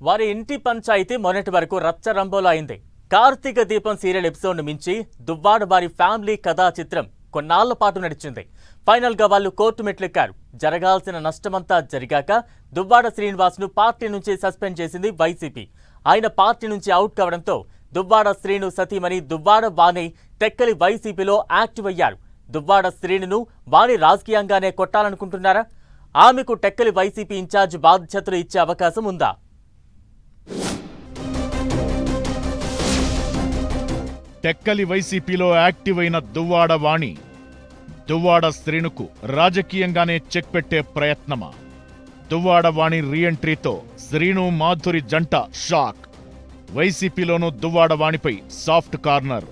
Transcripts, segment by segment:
వారి ఇంటి పంచాయతీ మొన్నటి వరకు రచ్చరంబోలా అయింది. కార్తీక దీపం సీరియల్ ఎపిసోడ్ను మించి దువ్వాడ వారి ఫ్యామిలీ కథా చిత్రం కొన్నాళ్ల పాటు నడిచింది. ఫైనల్ గా వాళ్ళు కోర్టు మెట్లెక్కారు. జరగాల్సిన నష్టమంతా జరిగాక దువ్వాడ శ్రీనివాస్ను పార్టీ నుంచి సస్పెండ్ చేసింది వైసీపీ. ఆయన పార్టీ నుంచి అవుట్ కావడంతో దువ్వాడ శ్రీను సతీమణి దువ్వాడ వాణి టెక్కలి వైసీపీలో యాక్టివ్ అయ్యారు. దువ్వాడ శ్రీనును వాణి రాజకీయంగానే కొట్టాలనుకుంటున్నారా? ఆమెకు టెక్కలి వైసీపీ ఇన్ఛార్జ్ బాధ్యతలు ఇచ్చే అవకాశం ఉందా? టెక్కలి వైసీపీలో యాక్టివ్ అయిన దువ్వాడ వాణి దువ్వాడ శ్రీనుకు రాజకీయంగానే చెక్ పెట్టే ప్రయత్నమా? దువ్వాడ వాణి రీఎంట్రీతో శ్రీను మాధురి జంట షాక్. వైసీపీలోనూ దువ్వాడ వాణిపై సాఫ్ట్ కార్నర్.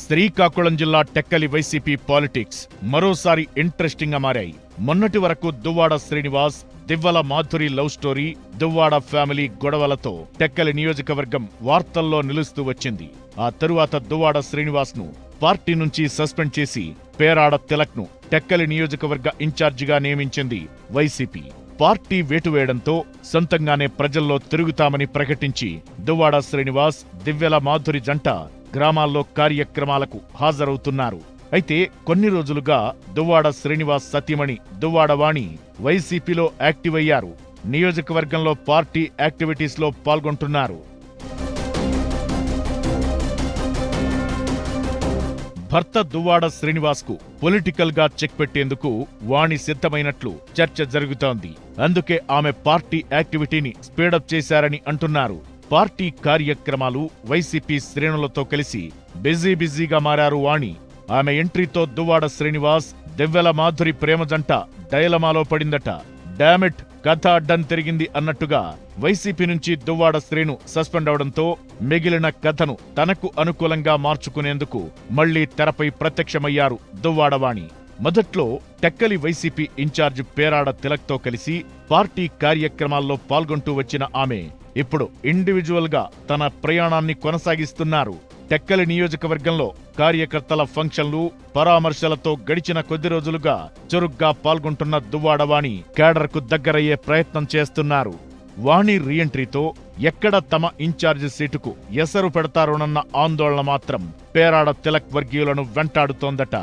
శ్రీకాకుళం జిల్లా టెక్కలి వైసీపీ పాలిటిక్స్ మరోసారి ఇంట్రెస్టింగ్ గా మారాయి. మొన్నటి వరకు Duvvada Srinivas, Divvala Madhuri love story, Duvvada family గొడవలతో టెక్కలి నియోజకవర్గం వార్తల్లో నిలుస్తూ వచ్చింది. ఆ తరువాత దువ్వాడ శ్రీనివాస్ ను పార్టీ నుంచి సస్పెండ్ చేసి పేరాడ తిలక్ ను టెక్కలి నియోజకవర్గ ఇన్ఛార్జిగా నియమించింది వైసీపీ. పార్టీ వేటువేయడంతో సొంతంగానే ప్రజల్లో తిరుగుతామని ప్రకటించి దువ్వాడ శ్రీనివాస్, దివ్వెల మాధురి జంట గ్రామాల్లో కార్యక్రమాలకు హాజరవుతున్నారు. అయితే కొన్ని రోజులుగా దువ్వాడ శ్రీనివాస్ సతీమణి దువ్వాడ వాణి వైసీపీలో యాక్టివ్ అయ్యారు. నియోజకవర్గంలో పార్టీ యాక్టివిటీస్లో పాల్గొంటున్నారు. భర్త దువ్వాడ శ్రీనివాస్ కు పొలిటికల్ గా చెక్ పెట్టేందుకు వాణి సిద్ధమైనట్లు చర్చ జరుగుతోంది. అందుకే ఆమె పార్టీ యాక్టివిటీని స్పీడప్ చేశారని అంటున్నారు. పార్టీ కార్యక్రమాలు వైసీపీ శ్రేణులతో కలిసి బిజీగా మారారు వాణి. ఆమె ఎంట్రీతో దువ్వాడ శ్రీనివాస్, దివ్వెల మాధురి ప్రేమ జంట డైలమాలో పడిందట. డామిట్, కథ అడ్డం తిరిగింది అన్నట్టుగా వైసీపీ నుంచి దువ్వాడ శ్రీను సస్పెండ్ అవడంతో మిగిలిన కథను తనకు అనుకూలంగా మార్చుకునేందుకు మళ్లీ తెరపై ప్రత్యక్షమయ్యారు దువ్వాడ వాణి. మొదట్లో టెక్కలి వైసీపీ ఇన్ఛార్జ్ పేరాడ తిలక్ తో కలిసి పార్టీ కార్యక్రమాల్లో పాల్గొంటూ వచ్చిన ఆమె ఇప్పుడు ఇండివిజువల్ గా తన ప్రయాణాన్ని కొనసాగిస్తున్నారు. టెక్కలి నియోజకవర్గంలో కార్యకర్తల ఫంక్షన్లు, పరామర్శలతో గడిచిన కొద్ది రోజులుగా చురుగ్గా పాల్గొంటున్న దువ్వాడ వాణి కేడర్కు దగ్గరయ్యే ప్రయత్నం చేస్తున్నారు. వాణి రీఎంట్రీతో ఎక్కడ తమ ఇన్ఛార్జి సీటుకు ఎసరు పెడతారోనన్న ఆందోళన మాత్రం పేరాడ తిలక్ వర్గీయులను వెంటాడుతోందట.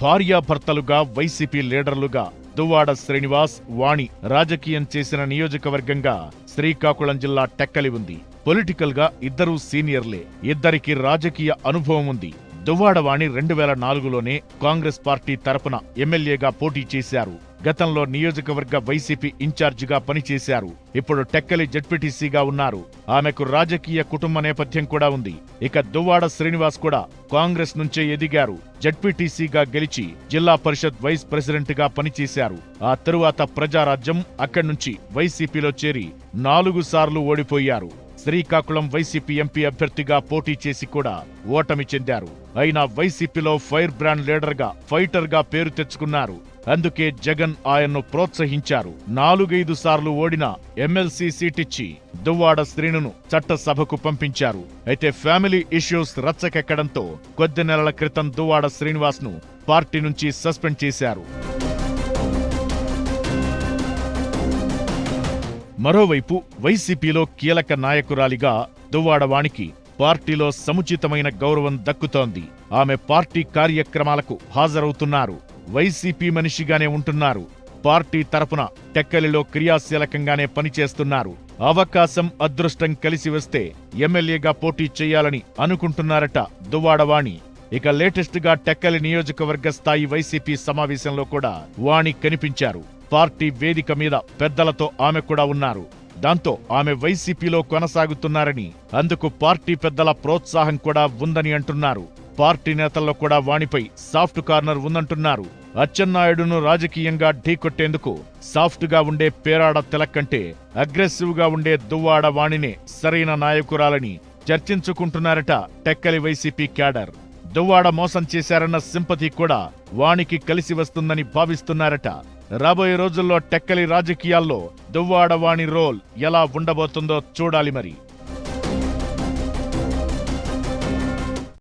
భార్యాభర్తలుగా వైసీపీ లీడర్లుగా దువ్వాడ శ్రీనివాస్, వాణి రాజకీయం చేసిన నియోజకవర్గంగా శ్రీకాకుళం జిల్లా టెక్కలి ఉంది. పొలిటికల్ గా ఇద్దరూ సీనియర్లే. ఇద్దరికి రాజకీయ అనుభవం ఉంది. దువ్వాడ వాణి 2004లోనే కాంగ్రెస్ పార్టీ తరపున ఎమ్మెల్యేగా పోటీ చేశారు. గతంలో నియోజకవర్గ వైసీపీ ఇన్ఛార్జిగా పనిచేశారు. ఇప్పుడు టెక్కలి జడ్పీటీసీగా ఉన్నారు. ఆమెకు రాజకీయ కుటుంబ నేపథ్యం కూడా ఉంది. ఇక దువ్వాడ శ్రీనివాస్ కూడా కాంగ్రెస్ నుంచే ఎదిగారు. జడ్పీటీసీగా గెలిచి జిల్లా పరిషత్ వైస్ ప్రెసిడెంట్ గా పనిచేశారు. ఆ తరువాత ప్రజారాజ్యం, అక్కడి నుంచి వైసీపీలో చేరి 4 సార్లు ఓడిపోయారు. శ్రీకాకుళం వైసీపీ ఎంపీ అభ్యర్థిగా పోటీ చేసి కూడా ఓటమి చెందారు. అయినా వైసీపీలో ఫైర్ బ్రాండ్ లీడర్ గా, ఫైటర్ గా పేరు తెచ్చుకున్నారు. అందుకే జగన్ ఆయన్ను ప్రోత్సహించారు. 4-5 సార్లు ఓడిన ఎమ్మెల్సీ సీటిచ్చి దువ్వాడ శ్రీనును చట్టసభకు పంపించారు. అయితే ఫ్యామిలీ ఇష్యూస్ రచ్చకెక్కడంతో కొద్ది నెలల క్రితం దువ్వాడ శ్రీనివాస్ ను పార్టీ నుంచి సస్పెండ్ చేశారు. మరోవైపు వైసీపీలో కీలక నాయకురాలిగా దువ్వాడ వాణికి పార్టీలో సముచితమైన గౌరవం దక్కుతోంది. ఆమె పార్టీ కార్యక్రమాలకు హాజరవుతున్నారు. వైసీపీ మనిషిగానే ఉంటున్నారు. పార్టీ తరపున టెక్కలిలో క్రియాశీలకంగానే పనిచేస్తున్నారు. అవకాశం, అదృష్టం కలిసి వస్తే ఎమ్మెల్యేగా పోటీ చేయాలని అనుకుంటున్నారట దువ్వాడ వాణి. ఇక లేటెస్ట్ గా టెక్కలి నియోజకవర్గ స్థాయి వైసీపీ సమావేశంలో కూడా వాణి కనిపించారు. పార్టీ వేదిక మీద పెద్దలతో ఆమె కూడా ఉన్నారు. దాంతో ఆమె వైసీపీలో కొనసాగుతున్నారని, అందుకు పార్టీ పెద్దల ప్రోత్సాహం కూడా ఉందని అంటున్నారు. పార్టీ నేతల్లో కూడా వాణిపై సాఫ్ట్ కార్నర్ ఉందంటున్నారు. అచ్చెన్నాయుడును రాజకీయంగా ఢీకొట్టేందుకు సాఫ్ట్ గా ఉండే పేరాడ తిలక్ కంటే అగ్రెసివ్ గా ఉండే దువ్వాడ వాణినే సరైన నాయకురాలని చర్చించుకుంటున్నారట టెక్కలి వైసీపీ క్యాడర్. దువ్వాడ మోసం చేశారన్న సింపతి కూడా వాణికి కలిసి వస్తుందని భావిస్తున్నారట. రాబోయే రోజుల్లో టెక్కలి రాజకీయాల్లో దువ్వాడ వాణి రోల్ ఎలా ఉండబోతుందో చూడాలి మరి.